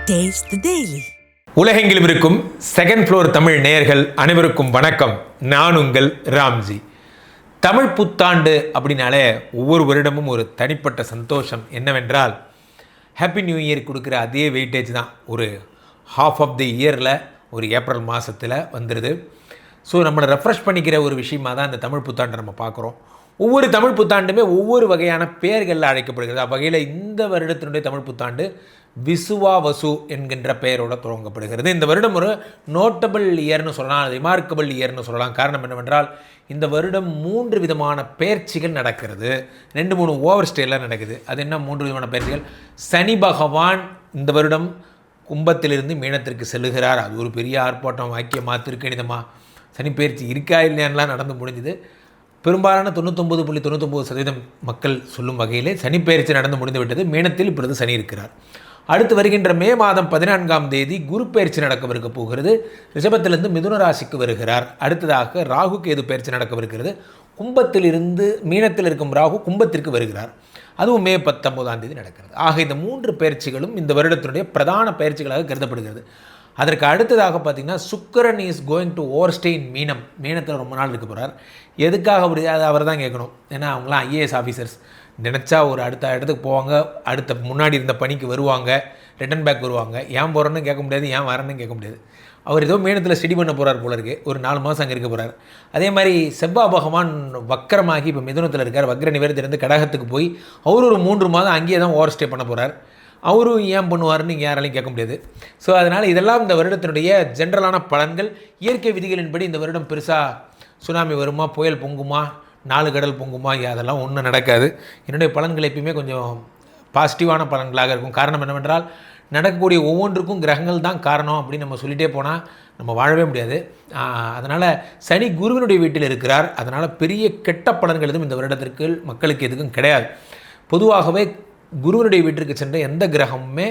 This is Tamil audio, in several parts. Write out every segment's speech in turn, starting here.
Taste the Daily. உலகெங்கிலும் இருக்கும் செகண்ட் ஃப்ளோர் தமிழ் நேயர்கள் அனைவருக்கும் வணக்கம். நான் உங்கள் ராம்ஜி. தமிழ் புத்தாண்டு அப்படின்னாலே ஒவ்வொரு வருடமும் ஒரு தனிப்பட்ட சந்தோஷம் என்னவென்றால் ஹாப்பி நியூ இயர் கொடுக்குற அதே வெயிட்டேஜ் தான் ஒரு ஹாஃப் ஆஃப் தி இயரில் ஒரு ஏப்ரல் மாதத்தில் வந்துடுது. ஸோ நம்மளை ரெஃப்ரெஷ் பண்ணிக்கிற ஒரு விஷயமாக தான் இந்த தமிழ் புத்தாண்டை நம்ம பார்க்குறோம். ஒவ்வொரு தமிழ் புத்தாண்டுமே ஒவ்வொரு வகையான பெயர்களில் அழைக்கப்படுகிறது. அவ்வகையில் இந்த வருடத்தினுடைய தமிழ் புத்தாண்டு விசுவாவசு என்கின்ற பெயரோடு துவங்கப்படுகிறது. இந்த வருடம் ஒரு நோட்டபிள் இயர்னு சொல்லலாம், ரிமார்க்கபிள் இயர்னு சொல்லலாம். காரணம் என்னவென்றால் இந்த வருடம் 3 விதமான பெயர்ச்சிகள் நடக்கிறது. 2-3 ஓவர் ஸ்டேலாம் நடக்குது. அது என்ன 3 விதமான பெயர்ச்சிகள்? சனி பகவான் இந்த வருடம் கும்பத்திலிருந்து மீனத்திற்கு செல்லுகிறார். அது ஒரு பெரிய ஆர்ப்பாட்டம், வாக்கியமாக திருக்கணிதமாக சனி பெயர்ச்சி இருக்கா இல்லையான்லாம் நடந்து முடிஞ்சுது. பெரும்பாலான 99.99% மக்கள் சொல்லும் வகையிலே சனி பெயர்ச்சி நடந்து முடிந்து விட்டது. மீனத்தில் இப்பொழுது சனி இருக்கிறார். அடுத்து வருகின்ற மே மாதம் 14ஆம் தேதி குரு பெயர்ச்சி நடக்கவிருக்க போகிறது. ரிஷபத்திலிருந்து மிதுன ராசிக்கு வருகிறார். அடுத்ததாக ராகு கேது பெயர்ச்சி நடக்கவிருக்கிறது. கும்பத்திலிருந்து மீனத்தில் இருக்கும் ராகு கும்பத்திற்கு வருகிறார். அதுவும் மே 19ஆம் தேதி நடக்கிறது. ஆக இந்த 3 பெயர்ச்சிகளும் இந்த வருடத்தினுடைய பிரதான பெயர்ச்சிகளாக கருதப்படுகிறது. அதற்கு அடுத்ததாக பார்த்திங்கன்னா சுக்கிரன் இஸ் கோயிங் டு ஓவர்ஸ்டே இன் மீனம். மீனத்தில் ரொம்ப நாள் இருக்க போகிறார். எதுக்காக அப்படி அது அவர் தான் கேட்கணும். ஏன்னா அவங்களாம் ஐஏஎஸ் ஆஃபீஸர்ஸ் நினச்சா ஒரு அடுத்த இடத்துக்கு போவாங்க, அடுத்த முன்னாடி இருந்த பணிக்கு வருவாங்க, ரிட்டன் பேக் வருவாங்க. ஏன் போகிறோன்னு கேட்க முடியாது, ஏன் வரேன்னு கேட்க முடியாது. அவர் ஏதோ மீனத்தில் ஸ்டடி பண்ண போகிறார் போல இருக்குது. ஒரு 4 மாதம் அங்கே இருக்க போகிறார். அதே மாதிரி செவ்வாய் பகவான் வக்கரமாகி இப்போ மிதுனத்தில் இருக்கார். வக்ர நிவர்த்தியிலிருந்து கடகத்துக்கு போய் அவர் ஒரு 3 மாதம் அங்கேயே தான் ஓவர் ஸ்டே பண்ண போகிறார். அவரும் ஏன் பண்ணுவார்னு இங்கே யாராலையும் கேட்க முடியாது. ஸோ அதனால் இதெல்லாம் இந்த வருடத்தினுடைய ஜென்ரலான பலன்கள். இயற்கை விதிகளின்படி இந்த வருடம் பெருசாக சுனாமி வருமா, புயல் பொங்குமா, 4 கடல் பொங்குமா, அதெல்லாம் ஒன்றும் நடக்காது. என்னுடைய பலன்கள் எப்பயுமே கொஞ்சம் பாசிட்டிவான பலன்களாக இருக்கும். காரணம் என்னவென்றால் நடக்கக்கூடிய ஒவ்வொன்றுக்கும் கிரகங்கள் தான் காரணம் அப்படின்னு நம்ம சொல்லிகிட்டே போனால் நம்ம வாழவே முடியாது. அதனால் சனி குருவினுடைய வீட்டில் இருக்கிறார். அதனால் பெரிய கெட்ட பலன்கள் எதுவும் இந்த வருடத்திற்கு மக்களுக்கு எதுவும் கிடையாது. பொதுவாகவே குருவனுடைய வீட்டிற்கு சென்ற எந்த கிரகமுமே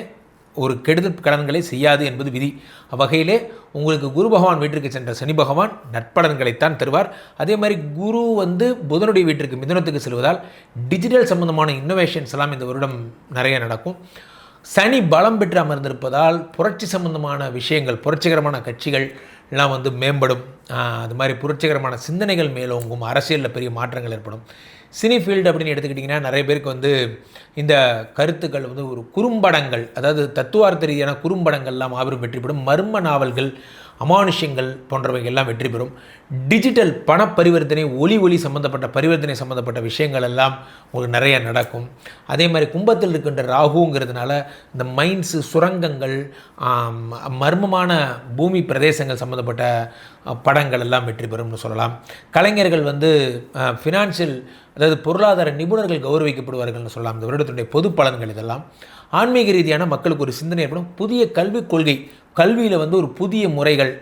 ஒரு கெடுதல் கடன்களை செய்யாது என்பது விதி. அவ்வகையிலே உங்களுக்கு குரு பகவான் வீட்டிற்கு சென்ற சனி பகவான் நற்பலன்களைத்தான் தருவார். அதே மாதிரி குரு புதனுடைய வீட்டிற்கு மிதுனத்துக்கு செல்வதால் டிஜிட்டல் சம்பந்தமான இன்னோவேஷன்ஸ் எல்லாம் இந்த வருடம் நிறைய நடக்கும். சனி பலம் பெற்று அமர்ந்திருப்பதால் புரட்சி சம்பந்தமான விஷயங்கள், புரட்சிகரமான கட்சிகள் எல்லாம் மேம்படும். அது மாதிரி புரட்சிகரமான சிந்தனைகள் மேலோங்கும். அரசியலில் பெரிய மாற்றங்கள் ஏற்படும். சினி ஃபீல்டு அப்படின்னு எடுத்துக்கிட்டிங்கன்னா நிறைய பேருக்கு இந்த கருத்துக்கள் ஒரு குறும்படங்கள், அதாவது தத்துவார்த்த ரீதியான குறும்படங்கள்லாம் மாபெரும் வெற்றி பெறும். மர்ம நாவல்கள், அமானுஷ்யங்கள் போன்றவைகள் எல்லாம் வெற்றி பெறும். டிஜிட்டல் பண பரிவர்த்தனை, ஒளி சம்மந்தப்பட்ட பரிவர்த்தனை சம்மந்தப்பட்ட விஷயங்கள் எல்லாம் உங்களுக்கு நிறைய நடக்கும். அதே மாதிரி கும்பத்தில் இருக்கின்ற ராகுங்கிறதுனால இந்த மைன்ஸு, சுரங்கங்கள், மர்மமான பூமி பிரதேசங்கள் சம்மந்தப்பட்ட படங்கள் எல்லாம் வெற்றி பெறும்னு சொல்லலாம். கலைஞர்கள் ஃபினான்ஷியல், அதாவது பொருளாதார நிபுணர்கள் கௌரவிக்கப்படுவார்கள்னு சொல்லலாம். இந்த வருடத்தினுடைய பொது பலன்கள் இதெல்லாம். ஆன்மீக ரீதியான மக்களுக்கு ஒரு சிந்தனை ஏற்படும். புதிய கல்விக் கொள்கை, கல்வியில் ஒரு புதிய முறைகள்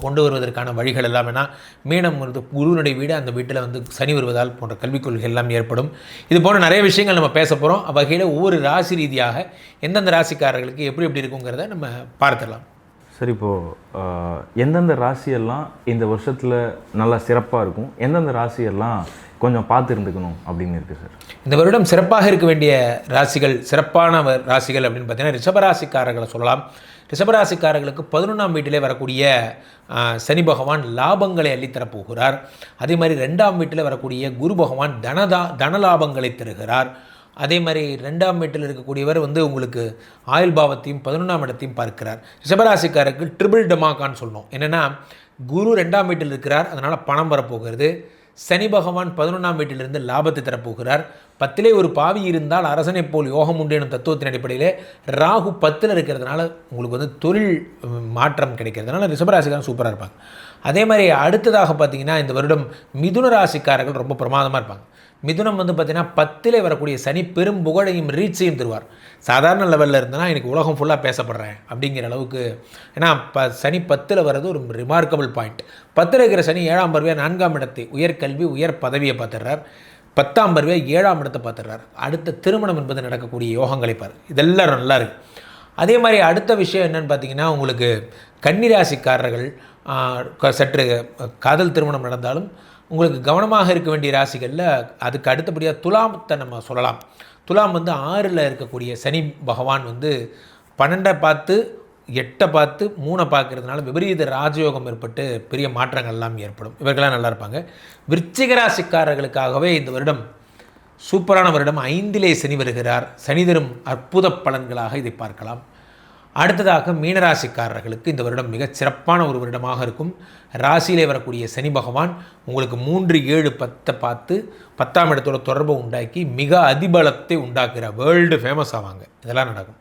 கொண்டு வருவதற்கான வழிகள் எல்லாம் வேணால் மீனம் குருவினுடைய வீடு, அந்த வீட்டில் சனி வருவதால் போன்ற கல்விக் கொள்கைகள் எல்லாம் ஏற்படும். இது போன்ற நிறைய விஷயங்கள் நம்ம பேச போகிறோம். அவ்வகையில் ஒவ்வொரு ராசி ரீதியாக எந்தெந்த ராசிக்காரர்களுக்கு எப்படி எப்படி இருக்குங்கிறத நம்ம பார்த்துடலாம். சரி, இப்போது எந்தெந்த ராசியெல்லாம் இந்த வருஷத்தில் நல்லா சிறப்பாக இருக்கும், எந்தெந்த ராசியெல்லாம் கொஞ்சம் பார்த்து இருந்துக்கணும் அப்படின்னு இருக்குது சார்? இந்த வருடம் சிறப்பாக இருக்க வேண்டிய ராசிகள், சிறப்பான ராசிகள் அப்படின்னு பார்த்தீங்கன்னா ரிஷபராசிக்காரர்களை சொல்லலாம். ரிஷபராசிக்காரர்களுக்கு 11ஆம் வீட்டிலே வரக்கூடிய சனி பகவான் லாபங்களை அள்ளித்தரப்போகிறார். அதே மாதிரி 2ஆம் வீட்டில் வரக்கூடிய குரு பகவான் தனலாபங்களை தருகிறார். அதே மாதிரி 2ஆம் வீட்டில் இருக்கக்கூடியவர் உங்களுக்கு ஆயுள் பாவத்தையும் 11ஆம் இடத்தையும் பார்க்கிறார். ரிஷபராசிக்காரருக்கு ட்ரிபிள் டமாக்கான்னு சொல்லணும். என்னென்னா குரு 2ஆம் வீட்டில் இருக்கிறார், அதனால் பணம் வரப்போகிறது. சனி பகவான் 11ஆம் வீட்டிலிருந்து லாபத்தை தரப்போகிறார். 10லே ஒரு பாவி இருந்தால் அரசனை போல் யோகம் உண்டு எனும் தத்துவத்தின் அடிப்படையில் ராகு 10ல் இருக்கிறதுனால உங்களுக்கு தொழில் மாற்றம் கிடைக்கிறதுனால ரிஷபராசிக்காரன் சூப்பராக இருப்பாங்க. அதே மாதிரி அடுத்ததாக பார்த்திங்கன்னா இந்த வருடம் மிதுன ராசிக்காரர்கள் ரொம்ப பிரமாதமாக இருப்பாங்க. மிதுனம் பார்த்திங்கன்னா 10லே வரக்கூடிய சனி பெரும் புகழையும் ரீச்சையும் தருவார். சாதாரண லெவலில் இருந்தனா எனக்கு உலகம் ஃபுல்லாக பேசப்படுறேன் அப்படிங்கிற அளவுக்கு. ஏன்னா சனி 10ல் வர்றது ஒரு ரிமார்க்கபிள் பாயிண்ட். 10ல் இருக்கிற சனி 7ஆம் பார்வையாக 4ஆம் இடத்தை, உயர்கல்வி, உயர் பதவியை பார்த்துடுறார். 10ஆம் பார்வையாக 7ஆம் இடத்தை பார்த்துடுறார். அடுத்த திருமணம் என்பது நடக்கக்கூடிய யோகங்களை பார். இதெல்லாம் நல்லா இருக்குது. அதே மாதிரி அடுத்த விஷயம் என்னென்னு பார்த்தீங்கன்னா உங்களுக்கு கன்னிராசிக்காரர்கள் சற்று காதல் திருமணம் நடந்தாலும் உங்களுக்கு கவனமாக இருக்க வேண்டிய ராசிகளில் அதுக்கு அடுத்தபடியாக துலாமத்தை நம்ம சொல்லலாம். துலாம் 6ல் இருக்கக்கூடிய சனி பகவான் 12 பார்த்து 8 பார்த்து 3 பார்க்கறதுனால விபரீத ராஜயோகம் ஏற்பட்டு பெரிய மாற்றங்கள் எல்லாம் ஏற்படும். இவர்களாம் நல்லா இருப்பாங்க. விருச்சிக ராசிக்காரர்களுக்காகவே இந்த வருடம் சூப்பரான வருடம். 5லே சனி வருகிறார். சனி தரும் அற்புத பலன்களாக இதை பார்க்கலாம். அடுத்ததாக மீனராசிக்காரர்களுக்கு இந்த வருடம் மிகச் சிறப்பான ஒரு வருடமாக இருக்கும். ராசியிலே வரக்கூடிய சனி பகவான் உங்களுக்கு 3, 7, 10 பார்த்து 10ஆம் இடத்தோட தொடர்பை உண்டாக்கி மிக அதிபலத்தை உண்டாக்குற வேர்ல்டு ஃபேமஸ் ஆவாங்க. இதெல்லாம் நடக்கும்.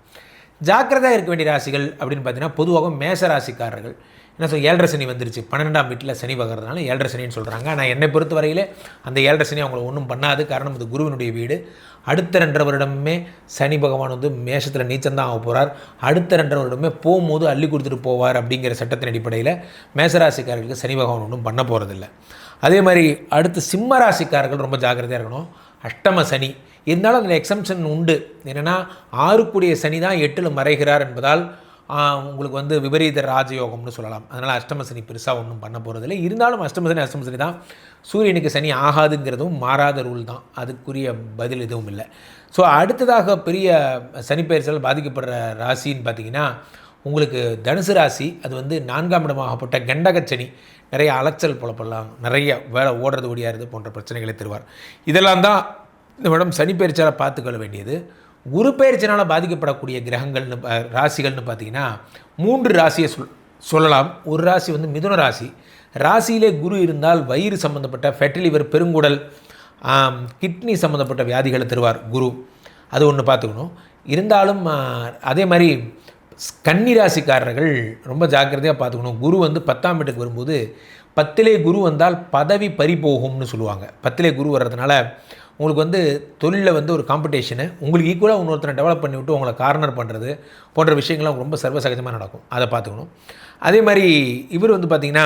ஜாக்கிரதையாக இருக்க வேண்டிய ராசிகள் அப்படின்னு பார்த்தீங்கன்னா பொதுவாக மேச ராசிக்காரர்கள் என்ன சொல் 7.5 சனி வந்துருச்சு. 12ஆம் வீட்டில் சனி வகிறதுனால 7.5 சனின்னு சொல்கிறாங்க. ஆனால் என்னை பொறுத்த வரையில் அந்த 7.5 சனி அவங்கள ஒன்றும் பண்ணாது. காரணம் இது குருவினுடைய வீடு. அடுத்த 2.5 வருடமே சனி பகவான் வந்து மேஷத்தில் நீச்சம்தான் ஆக போகிறார். அடுத்த 2.5 வருடமே போகும்போது அள்ளி கொடுத்துட்டு போவார் அப்படிங்கிற சட்டத்தின் அடிப்படையில் மேசராசிக்காரர்களுக்கு சனி பகவான் ஒன்றும் பண்ண போகிறதில்ல. அதே மாதிரி அடுத்து சிம்ம ராசிக்காரர்கள் ரொம்ப ஜாக்கிரதையாக இருக்கணும். அஷ்டம சனி இருந்தாலும் அதில் எக்ஸம்ஷன் உண்டு. என்னென்னா 6 சனி தான் 8ல் மறைகிறார் என்பதால் உங்களுக்கு வந்து விபரீத ராஜயோகம்னு சொல்லலாம். அதனால் அஷ்டம சனி பெருசாக ஒன்றும் பண்ண போகிறதில்லை. இருந்தாலும் அஷ்டம சனி தான். சூரியனுக்கு சனி ஆகாதுங்கிறதும் மாறாத ரூல் தான். அதுக்குரிய பதில் எதுவும் இல்லை. ஸோ அடுத்ததாக பெரிய சனிப்பெயர்ச்சியால் பாதிக்கப்படுற ராசின்னு பார்த்தீங்கன்னா உங்களுக்கு தனுசு ராசி. அது வந்து 4ஆம் இடமாகப்பட்ட கண்டகச்சனி நிறைய அலைச்சல் புலப்படலாம், நிறைய வேலை ஓடுறது ஓடியாருது போன்ற பிரச்சனைகளை தருவார். இதெல்லாம் தான் இந்த வருடம் சனிப்பெயர்ச்சியால் பார்த்துக்கொள்ள வேண்டியது. குரு பெயர்ச்சினால் பாதிக்கப்படக்கூடிய கிரகங்கள்னு ராசிகள்னு பார்த்தீங்கன்னா 3 ராசியை சொல்லலாம். ஒரு ராசி வந்து மிதுன ராசி. ராசியிலே குரு இருந்தால் வயிறு சம்மந்தப்பட்ட ஃபேட்டி லிவர், பெருங்குடல், கிட்னி சம்மந்தப்பட்ட வியாதிகளை தருவார் குரு. அது ஒன்று பார்த்துக்கணும். இருந்தாலும் அதே மாதிரி கன்னி ராசிக்காரர்கள் ரொம்ப ஜாக்கிரதையாக பார்த்துக்கணும். குரு வந்து 10ஆம் வீட்டுக்கு வரும்போது 10லே குரு வந்தால் பதவி பறிபோகும்னு சொல்லுவாங்க. 10லே குரு வர்றதுனால உங்களுக்கு வந்து தொழிலில் வந்து ஒரு காம்படிஷனு, உங்களுக்கு ஈக்குவலாக இன்னொருத்தரை டெவலப் பண்ணி விட்டு உங்களை கார்னர் பண்ணுறது போன்ற விஷயங்கள்லாம் ரொம்ப சர்வசகஜமாக நடக்கும். அதை பார்த்துக்கணும். அதே மாதிரி இவர் வந்து பார்த்திங்கன்னா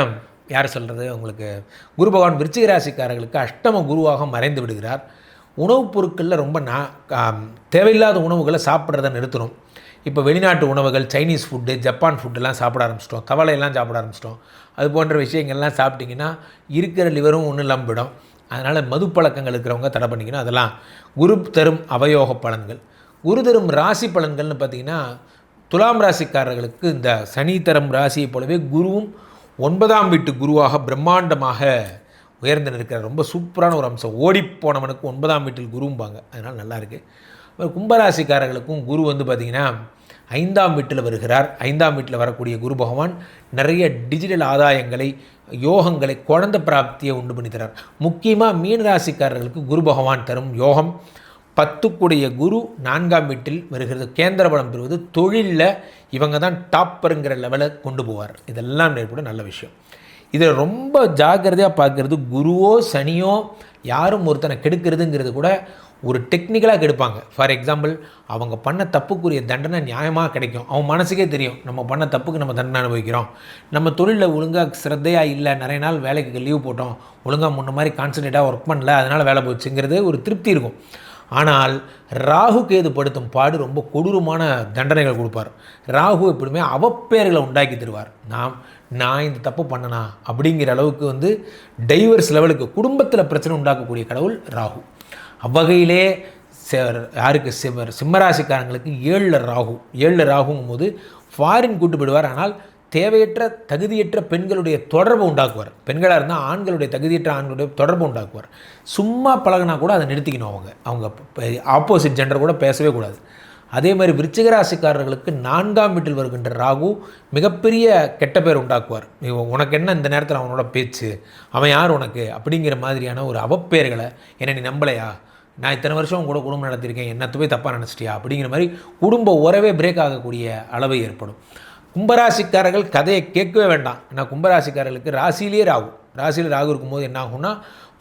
யார் சொல்கிறது, உங்களுக்கு குரு பகவான் விருச்சிக ராசிக்காரர்களுக்கு அஷ்டம குருவாக மறைந்து விடுகிறார். உணவுப் பொருட்களில் ரொம்ப தேவையில்லாத உணவுகளை சாப்பிட்றத நிறுத்தணும். இப்போ வெளிநாட்டு உணவுகள், சைனீஸ் ஃபுட்டு, ஜப்பான் ஃபுட்டெல்லாம் சாப்பிட ஆரம்பிச்சிட்டோம். தவளையெல்லாம் சாப்பிட ஆரம்பிச்சிட்டோம். அது போன்ற விஷயங்கள்லாம் சாப்பிட்டிங்கன்னா இருக்கிற லிவரும் ஒன்றும் லம்பிடும். அதனால் மது பழக்கங்கள் இருக்கிறவங்க தடை பண்ணிக்கணும். அதெல்லாம் குரு தரும் அவயோக பலன்கள். குரு தரும் ராசி பலன்கள்னு பார்த்திங்கன்னா துலாம் ராசிக்காரர்களுக்கு இந்த சனி தரும் ராசியை போலவே குருவும் 9ஆம் வீட்டு குருவாக பிரம்மாண்டமாக உயர்ந்து நிற்கிறார். ரொம்ப சூப்பரான ஒரு அம்சம். ஓடிப்போனவனுக்கு 9ஆம் வீட்டில் குரும்பாங்க. அதனால் நல்லாயிருக்கு. கும்பராசிக்காரர்களுக்கும் குரு வந்து பார்த்திங்கன்னா 5ஆம் வீட்டில் வருகிறார். 5ஆம் வீட்டில் வரக்கூடிய குரு பகவான் நிறைய டிஜிட்டல் ஆதாயங்களை, யோகங்களை, குழந்தை பிராப்தியை உண்டு பண்ணி தரார். முக்கியமாக மீன ராசிக்காரர்களுக்கு குரு பகவான் தரும் யோகம் 10 குரு 4ஆம் வீட்டில் வருகிறது. கேந்திர பலம் பெறுவது தொழிலில் இவங்க தான் டாப்பருங்கிற லெவலில் கொண்டு போவார். இதெல்லாம் ஏற்பட நல்ல விஷயம். இதில் ரொம்ப ஜாக்கிரதையாக பார்க்குறது, குருவோ சனியோ யாரும் ஒருத்தனை கெடுக்கிறதுங்கிறது கூட ஒரு டெக்னிக்கலாக கெடுப்பாங்க. ஃபார் எக்ஸாம்பிள், அவங்க பண்ண தப்புக்குரிய தண்டனை நியாயமாக கிடைக்கும். அவன் மனசுக்கே தெரியும் நம்ம பண்ண தப்புக்கு நம்ம தண்டனை அனுபவிக்கிறோம். நம்ம தொழிலில் ஒழுங்காக சிரத்தையாக இல்லை, நிறைய நாள் வேலைக்கு லீவ் போட்டோம், ஒழுங்காக முன்ன மாதிரி கான்சன்ட்ரேட்டாக ஒர்க் பண்ணல, அதனால் வேலை போச்சுங்கிறது ஒரு திருப்தி இருக்கும். ஆனால் ராகு கேது படுத்தும் பாடு ரொம்ப கொடூரமான தண்டனைகள் கொடுப்பார். ராகு எப்படியுமே அவப்பேர்களை உண்டாக்கி தருவார். நான் இந்த தப்பு பண்ணனா அப்படிங்கிற அளவுக்கு வந்து டைவர்ஸ் லெவலுக்கு குடும்பத்தில் பிரச்சனை உண்டாக்கக்கூடிய கடவுள் ராகு. அவ்வகையிலே யாருக்கு சிம்மராசிக்காரங்களுக்கு 7ல் ராகுங்கும் போது ஃபாரின் கூட்டு போயிடுவார். ஆனால் தேவையற்ற தகுதியற்ற பெண்களுடைய தொடர்பை உண்டாக்குவார். பெண்களாக இருந்தால் ஆண்களுடைய தகுதியற்ற ஆண்களுடைய தொடர்பை உண்டாக்குவார். சும்மா பழகினா கூட அதை நிறுத்திக்கணும். அவங்க ஆப்போசிட் ஜெண்டர் கூட பேசவே கூடாது. அதே மாதிரி விருச்சிக ராசிக்காரர்களுக்கு 4ஆம் வீட்டில் வருகின்ற ராகு மிகப்பெரிய கெட்ட பேர் உண்டாக்குவார். உனக்கு என்ன இந்த நேரத்தில் அவனோட பேச்சு, அவன் யார் உனக்கு அப்படிங்கிற மாதிரியான ஒரு அவப்பேர்களை, என்னை நீ நம்பலையா, நான் இத்தனை வருஷம் கூட குடும்பம் நடத்தியிருக்கேன், என்னத்தை போய் தப்பாக நினச்சிட்டியா அப்படிங்கிற மாதிரி குடும்ப உறவே பிரேக் ஆகக்கூடிய அளவு ஏற்படும். கும்பராசிக்காரர்கள் கதையை கேட்கவே வேண்டாம். ஏன்னா கும்பராசிக்காரர்களுக்கு ராசியில் ராகு இருக்கும்போது என்ன ஆகும்னா,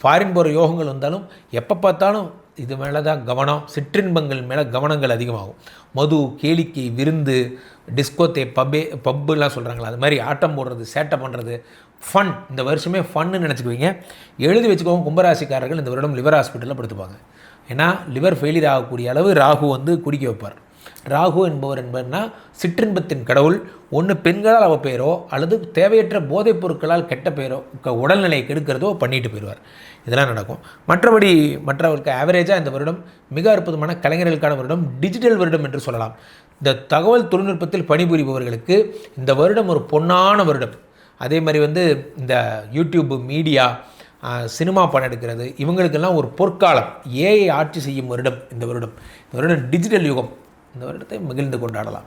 ஃபாரின் போகிற யோகங்கள் வந்தாலும் எப்போ பார்த்தாலும் இது மேலே தான் கவனம், சிற்றின்பங்கள் மேலே கவனங்கள் அதிகமாகும். மது, கேளிக்கை, விருந்து, டிஸ்கோத்தே, பப்புலாம் சொல்கிறாங்களா, அது மாதிரி ஆட்டம் போடுறது, சேட்டை பண்ணுறது, ஃபன். இந்த வருஷமே ஃபன்னு நினச்சிக்குவீங்க. எழுதி வச்சுக்கோங்க, கும்பராசிக்காரர்கள் இந்த வருடம் லிவர் ஹாஸ்பிட்டலில் படுத்துப்பாங்க. ஏன்னா லிவர் ஃபெயிலியர் ஆகக்கூடிய அளவு ராகு வந்து குடிக்க வைப்பார். ராகு என்பதுனா சிற்றின்பத்தின் கடவுள். ஒன்று பெண்களால் அவ பேரோ அல்லது தேவையற்ற போதைப் பொருட்களால் கெட்ட பேரோ உடல்நிலையை கெடுக்கிறதோ பண்ணிட்டு போயிடுவார். இதெல்லாம் நடக்கும். மற்றவர்களுக்கு ஆவரேஜாக இந்த வருடம் மிக அற்புதமான கலைஞர்களுக்கான வருடம், டிஜிட்டல் வருடம் என்று சொல்லலாம். இந்த தகவல் தொழில்நுட்பத்தில் பணிபுரிபவர்களுக்கு இந்த வருடம் ஒரு பொன்னான வருடம். அதே மாதிரி இந்த யூடியூப் மீடியா, சினிமா படம் எடுக்கிறது, இவங்களுக்கெல்லாம் ஒரு பொற்காலம். ஏஐ ஆட்சி செய்யும் வருடம் இந்த வருடம். இந்த வருடம் டிஜிட்டல் யுகம். இந்த வருடத்தை மகிழ்ந்து கொண்டாடலாம்.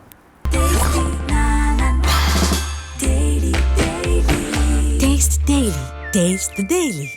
Taste the Daily.